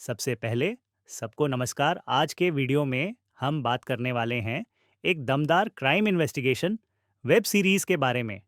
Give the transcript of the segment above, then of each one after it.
सबसे पहले सबको नमस्कार। आज के वीडियो में हम बात करने वाले हैं एक दमदार क्राइम इन्वेस्टिगेशन वेब सीरीज के बारे में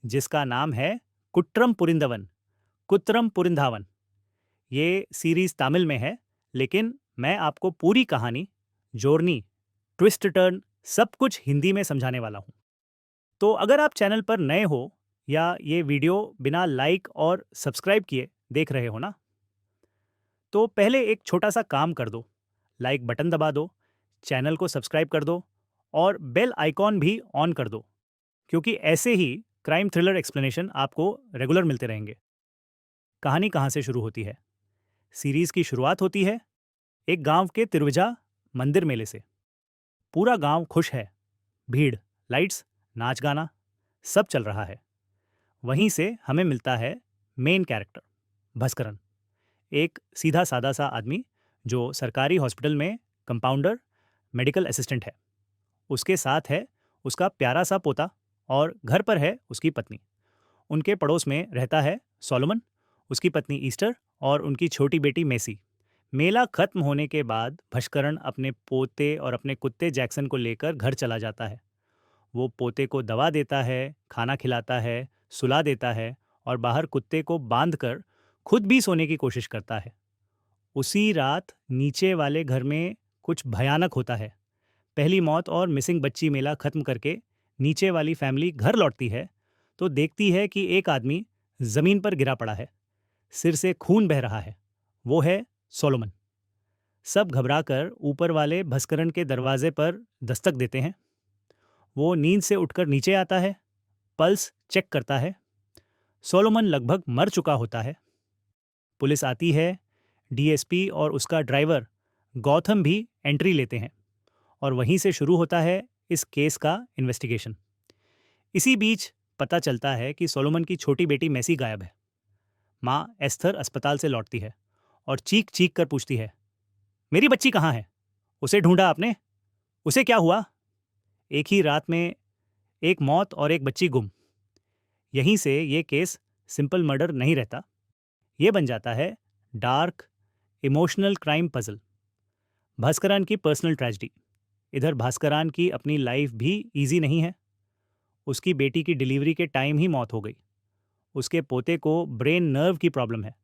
जिसका नाम है कुट्रम पुरिंदवन कुत्रम पुरिंधावन। ये सीरीज तमिल में है, लेकिन मैं आपको पूरी कहानी, जोर्नी, ट्विस्ट टर्न सब कुछ हिंदी में समझाने वाला हूँ। तो अगर आप चैनल पर नए हो या ये वीडियो बिना लाइक और सब्सक्राइब किए देख रहे हो ना, तो पहले एक छोटा सा काम कर दो। लाइक बटन दबा दो, चैनल को सब्सक्राइब कर दो और बेल आइकॉन भी ऑन कर दो, क्योंकि ऐसे ही क्राइम थ्रिलर एक्सप्लेनेशन आपको रेगुलर मिलते रहेंगे। कहानी कहाँ से शुरू होती है? सीरीज की शुरुआत होती है एक गांव के तिरवजा मंदिर मेले से। पूरा गांव खुश है, भीड़, लाइट्स, नाच गाना सब चल रहा है। वहीं से हमें मिलता है मेन कैरेक्टर भास्करन, एक सीधा सादा सा आदमी जो सरकारी हॉस्पिटल में कंपाउंडर, मेडिकल असिस्टेंट है। उसके साथ है उसका प्यारा सा पोता और घर पर है उसकी पत्नी। उनके पड़ोस में रहता है सोलोमन, उसकी पत्नी ईस्टर और उनकी छोटी बेटी मेसी। मेला खत्म होने के बाद भास्करन अपने पोते और अपने कुत्ते जैक्सन को लेकर घर चला जाता है। वो पोते को दवा देता है, खाना खिलाता है, सुला देता है और बाहर कुत्ते को बांध कर खुद भी सोने की कोशिश करता है। उसी रात नीचे वाले घर में कुछ भयानक होता है। पहली मौत और मिसिंग बच्ची मेला खत्म करके नीचे वाली फैमिली घर लौटती है तो देखती है कि एक आदमी जमीन पर गिरा पड़ा है, सिर से खून बह रहा है। वो है सोलोमन। सब घबराकर ऊपर वाले भास्करन के दरवाजे पर दस्तक देते हैं। वो नींद से उठकर नीचे आता है, पल्स चेक करता है। सोलोमन लगभग मर चुका होता है। पुलिस आती है, डीएसपी और उसका ड्राइवर गौथम भी एंट्री लेते हैं और वहीं से शुरू होता है इस केस का इन्वेस्टिगेशन। इसी बीच पता चलता है कि सोलोमन की छोटी बेटी मैसी गायब है। माँ एस्थर अस्पताल से लौटती है और चीख चीख कर पूछती है, मेरी बच्ची कहाँ है? उसे ढूंढा आपने? उसे क्या हुआ? एक ही रात में एक मौत और एक बच्ची गुम। यहीं से ये केस सिंपल मर्डर नहीं रहता, ये बन जाता है डार्क इमोशनल क्राइम पजल। भास्करान की पर्सनल ट्रेजेडी। इधर भास्करान की अपनी लाइफ भी इजी नहीं है। उसकी बेटी की डिलीवरी के टाइम ही मौत हो गई। उसके पोते को ब्रेन नर्व की प्रॉब्लम है।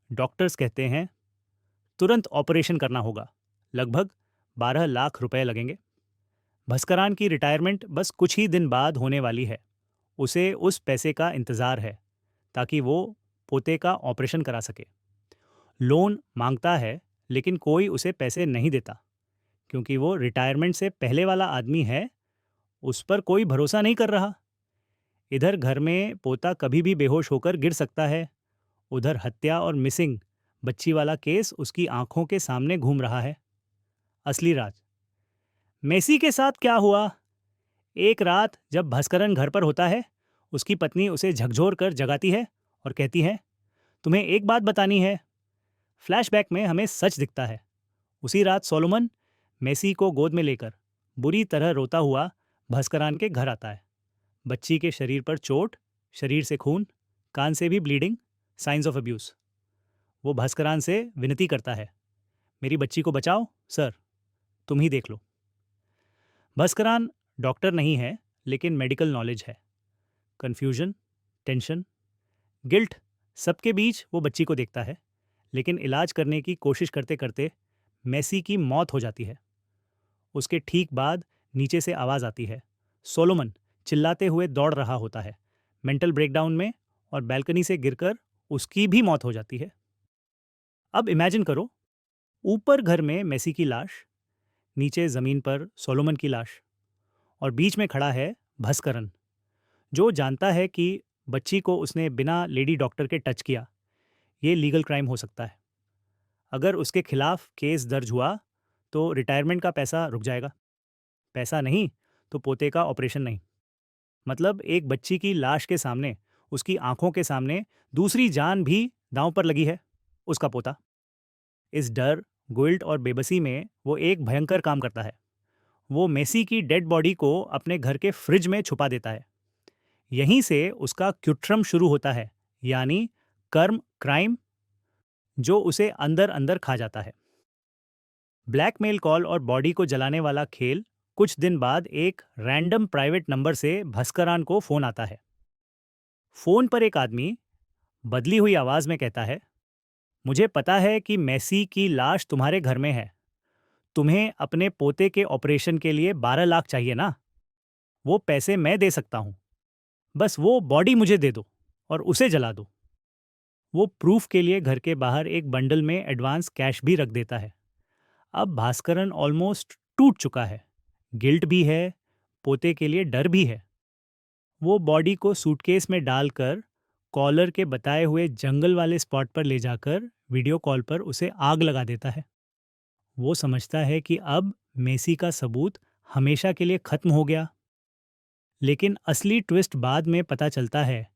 डॉक्टर्स कहते हैं तुरंत ऑपरेशन करना होगा, लगभग 12 लाख रुपए लगेंगे। भास्करान की रिटायरमेंट बस कुछ ही दिन बाद होने वाली है। उसे उस पैसे का इंतज़ार है ताकि वो पोते का ऑपरेशन करा सके। लोन मांगता है, लेकिन कोई उसे पैसे नहीं देता क्योंकि वो रिटायरमेंट से पहले वाला आदमी है, उस पर कोई भरोसा नहीं कर रहा। इधर घर में पोता कभी भी बेहोश होकर गिर सकता है। उधर हत्या और मिसिंग बच्ची वाला केस उसकी आंखों के सामने घूम रहा है। असली राज। मेसी के साथ क्या हुआ? एक रात जब भास्करन घर पर होता है, उसकी पत्नी उसे झकझोर कर जगाती है और कहती है, तुम्हें एक बात बतानी है। फ्लैशबैक में हमें सच दिखता है। उसी रात सोलोमन मेसी को गोद में लेकर बुरी तरह रोता हुआ भास्करान के घर आता है। बच्ची के शरीर पर चोट, शरीर से खून, कान से भी ब्लीडिंग, साइंस ऑफ अब्यूज। वो भास्करान से विनती करता है, मेरी बच्ची को बचाओ सर, तुम ही देख लो। भास्करान डॉक्टर नहीं है, लेकिन मेडिकल नॉलेज है। कन्फ्यूजन, टेंशन, गिल्ट, सबके बीच वो बच्ची को देखता है, लेकिन इलाज करने की कोशिश करते करते मेसी की मौत हो जाती है। उसके ठीक बाद नीचे से आवाज़ आती है। सोलोमन चिल्लाते हुए दौड़ रहा होता है, मेंटल ब्रेकडाउन में, और बैल्कनी से गिरकर उसकी भी मौत हो जाती है। अब इमेजिन करो, ऊपर घर में मेसी की लाश, नीचे ज़मीन पर सोलोमन की लाश, और बीच में खड़ा है भास्करन, जो जानता है कि बच्ची को उसने बिना लेडी डॉक्टर के टच किया। ये लीगल क्राइम हो सकता है। अगर उसके खिलाफ केस दर्ज हुआ तो रिटायरमेंट का पैसा रुक जाएगा। पैसा नहीं तो पोते का ऑपरेशन नहीं। मतलब एक बच्ची की लाश के सामने, उसकी आंखों के सामने दूसरी जान भी दांव पर लगी है, उसका पोता। इस डर, गिल्ट और बेबसी में वो एक भयंकर काम करता है। वो मेसी की डेड बॉडी को अपने घर के फ्रिज में छुपा देता है। यहीं से उसका क्युट्रम शुरू होता है, यानी कर्म क्राइम, जो उसे अंदर अंदर खा जाता है। ब्लैकमेल कॉल और बॉडी को जलाने वाला खेल। कुछ दिन बाद एक रैंडम प्राइवेट नंबर से भस्करान को फोन आता है। फोन पर एक आदमी बदली हुई आवाज में कहता है, मुझे पता है कि मेसी की लाश तुम्हारे घर में है। तुम्हें अपने पोते के ऑपरेशन के लिए 12 लाख चाहिए ना? वो पैसे मैं दे सकता हूँ। बस वो बॉडी मुझे दे दो और उसे जला दो। वो प्रूफ के लिए घर के बाहर एक बंडल में एडवांस कैश भी रख देता है। अब भास्करन ऑलमोस्ट टूट चुका है। गिल्ट भी है, पोते के लिए डर भी है। वो बॉडी को सूटकेस में डालकर कॉलर के बताए हुए जंगल वाले स्पॉट पर ले जाकर वीडियो कॉल पर उसे आग लगा देता है। वो समझता है कि अब मेसी का सबूत हमेशा के लिए खत्म हो गया। लेकिन असली ट्विस्ट बाद में पता चलता है।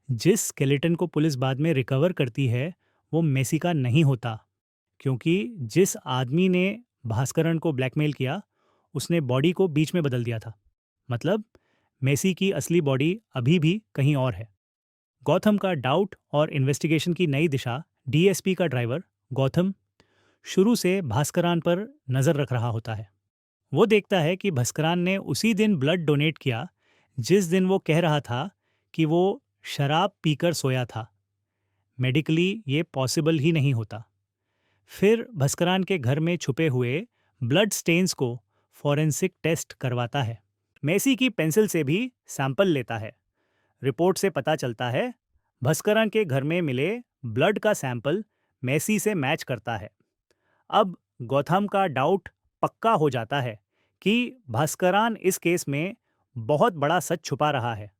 जिस स्केलेटन को पुलिस बाद में रिकवर करती है वो मेसी का नहीं होता, क्योंकि जिस आदमी ने भास्करन को ब्लैकमेल किया उसने बॉडी को बीच में बदल दिया था। मतलब मेसी की असली बॉडी अभी भी कहीं और है। गौथम का डाउट और इन्वेस्टिगेशन की नई दिशा। डीएसपी का ड्राइवर गौथम शुरू से भास्करान पर नज़र रख रहा होता है। वो देखता है कि भास्करान ने उसी दिन ब्लड डोनेट किया जिस दिन वो कह रहा था कि वो शराब पीकर सोया था। मेडिकली ये पॉसिबल ही नहीं होता। फिर भास्करान के घर में छुपे हुए ब्लड स्टेन्स को फॉरेंसिक टेस्ट करवाता है। मेसी की पेंसिल से भी सैंपल लेता है। रिपोर्ट से पता चलता है भास्करान के घर में मिले ब्लड का सैंपल मेसी से मैच करता है। अब गौथम का डाउट पक्का हो जाता है कि भास्करान इस केस में बहुत बड़ा सच छुपा रहा है।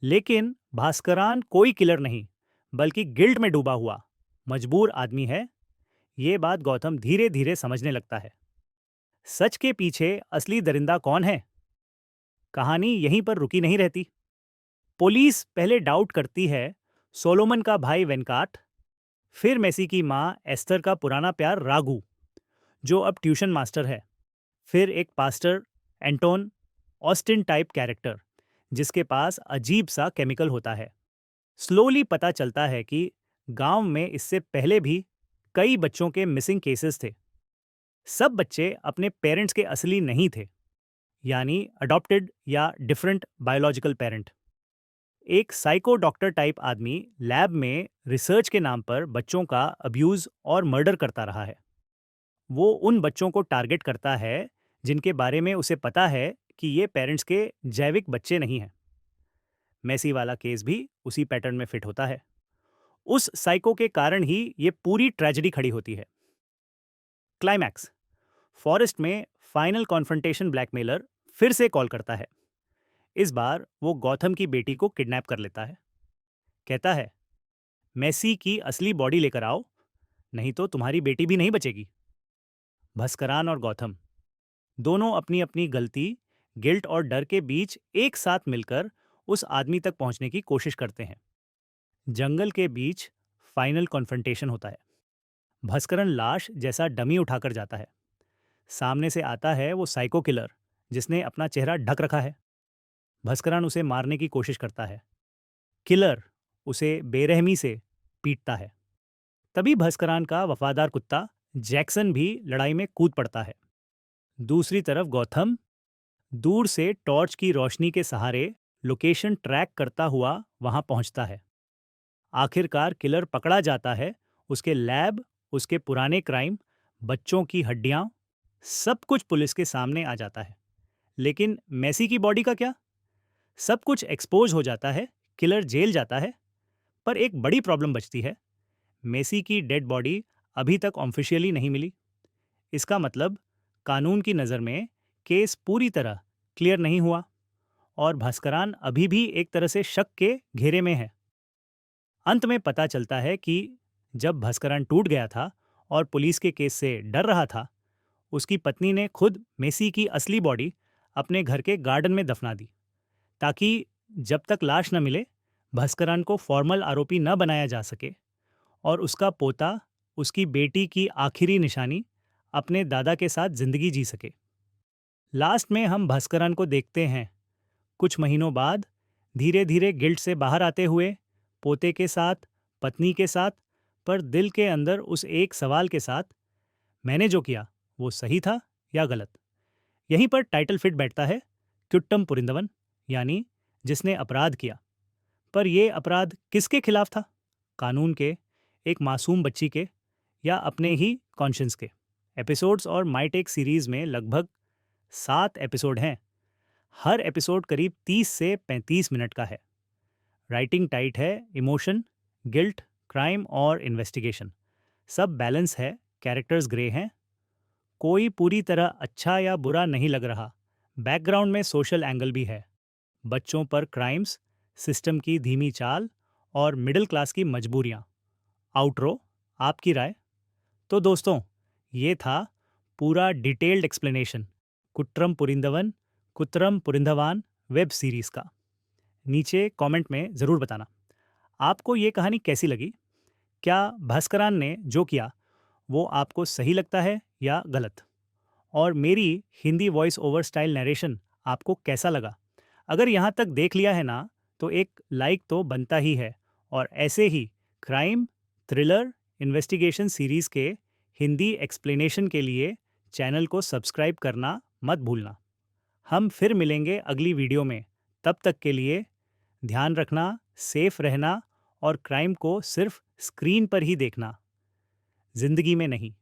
लेकिन भास्करान कोई किलर नहीं, बल्कि गिल्ट में डूबा हुआ मजबूर आदमी है। ये बात गौतम धीरे धीरे समझने लगता है। सच के पीछे असली दरिंदा कौन है? कहानी यहीं पर रुकी नहीं रहती। पुलिस पहले डाउट करती है सोलोमन का भाई वेनकाट, फिर मेसी की माँ एस्तर का पुराना प्यार रागू, जो अब ट्यूशन मास्टर है, फिर एक pastor Anton, Austin type character जिसके पास अजीब सा केमिकल होता है। स्लोली पता चलता है कि गांव में इससे पहले भी कई बच्चों के मिसिंग केसेस थे। सब बच्चे अपने पेरेंट्स के असली नहीं थे, यानी अडॉप्टेड या डिफरेंट बायोलॉजिकल पेरेंट। एक साइको डॉक्टर टाइप आदमी लैब में रिसर्च के नाम पर बच्चों का अब्यूज और मर्डर करता रहा है। वो उन बच्चों को टारगेट करता है जिनके बारे में उसे पता है कि ये पेरेंट्स के जैविक बच्चे नहीं हैं। मेसी वाला केस भी उसी पैटर्न में फिट होता है। उस साइको के कारण ही ये पूरी ट्रेजेडी खड़ी होती है। क्लाइमैक्स। फॉरेस्ट में फाइनल कॉन्फ्रंटेशन। ब्लैकमेलर फिर से कॉल करता है। इस बार वो गौथम की बेटी को किडनैप कर लेता है। कहता है, मेसी की असली बॉडी लेकर आओ, नहीं तो तुम्हारी बेटी भी नहीं बचेगी। भास्करान और गौथम दोनों अपनी अपनी गलती, गिल्ट और डर के बीच एक साथ मिलकर उस आदमी तक पहुंचने की कोशिश करते हैं। जंगल के बीच फाइनल कॉन्फ्रंटेशन होता है। भास्करन लाश जैसा डमी उठाकर जाता है। सामने से आता है वो साइको किलर जिसने अपना चेहरा ढक रखा है। भास्करन उसे मारने की कोशिश करता है। किलर उसे बेरहमी से पीटता है। तभी भास्करान का वफादार कुत्ता जैक्सन भी लड़ाई में कूद पड़ता है। दूसरी तरफ गौथम दूर से टॉर्च की रोशनी के सहारे लोकेशन ट्रैक करता हुआ वहां पहुंचता है। आखिरकार किलर पकड़ा जाता है। उसके लैब, उसके पुराने क्राइम, बच्चों की हड्डियां, सब कुछ पुलिस के सामने आ जाता है। लेकिन मेसी की बॉडी का क्या? सब कुछ एक्सपोज हो जाता है। किलर जेल जाता है। पर एक बड़ी प्रॉब्लम बचती है। मेसी की डेड बॉडी अभी तक ऑफिशियली नहीं मिली। इसका मतलब कानून की नज़र में केस पूरी तरह क्लियर नहीं हुआ और भास्करान अभी भी एक तरह से शक के घेरे में है। अंत में पता चलता है कि जब भास्करान टूट गया था और पुलिस के केस से डर रहा था, उसकी पत्नी ने खुद मेसी की असली बॉडी अपने घर के गार्डन में दफना दी, ताकि जब तक लाश न मिले भास्करान को फॉर्मल आरोपी न बनाया जा सके और उसका पोता उसकी बेटी की आखिरी निशानी अपने दादा के साथ जिंदगी जी सके। लास्ट में हम भास्करान को देखते हैं कुछ महीनों बाद धीरे धीरे गिल्ट से बाहर आते हुए, पोते के साथ, पत्नी के साथ, पर दिल के अंदर उस एक सवाल के साथ, मैंने जो किया वो सही था या गलत। यहीं पर टाइटल फिट बैठता है, क्युट्टम पुरिंदवन, यानी जिसने अपराध किया। पर ये अपराध किसके खिलाफ था? कानून के, एक मासूम बच्ची के, या अपने ही कॉन्शियंस के? एपिसोड्स और माई टेक सीरीज में लगभग 7 एपिसोड हैं। हर एपिसोड करीब 30 से 35 मिनट का है। राइटिंग टाइट है, इमोशन, गिल्ट, क्राइम और इन्वेस्टिगेशन सब बैलेंस है, कैरेक्टर्स ग्रे हैं, कोई पूरी तरह अच्छा या बुरा नहीं लग रहा। बैकग्राउंड में सोशल एंगल भी है, बच्चों पर क्राइम्स, सिस्टम की धीमी चाल और मिडिल क्लास की मजबूरियां। आउटरो, आपकी राय? तो दोस्तों, ये था पूरा डिटेल्ड एक्सप्लेनेशन कुट्रम पुरिंदवान वेब सीरीज का। नीचे कमेंट में ज़रूर बताना आपको ये कहानी कैसी लगी। क्या भास्करान ने जो किया वो आपको सही लगता है या गलत? और मेरी Hindi voice over style narration आपको कैसा लगा? अगर यहाँ तक देख लिया है ना, तो एक लाइक तो बनता ही है। और ऐसे ही क्राइम, थ्रिलर, इन्वेस्टिगेशन सीरीज़ के हिंदी एक्सप्लेनेशन के लिए चैनल को सब्सक्राइब करना मत भूलना। हम फिर मिलेंगे अगली वीडियो में। तब तक के लिए ध्यान रखना, सेफ रहना और क्राइम को सिर्फ स्क्रीन पर ही देखना, जिंदगी में नहीं।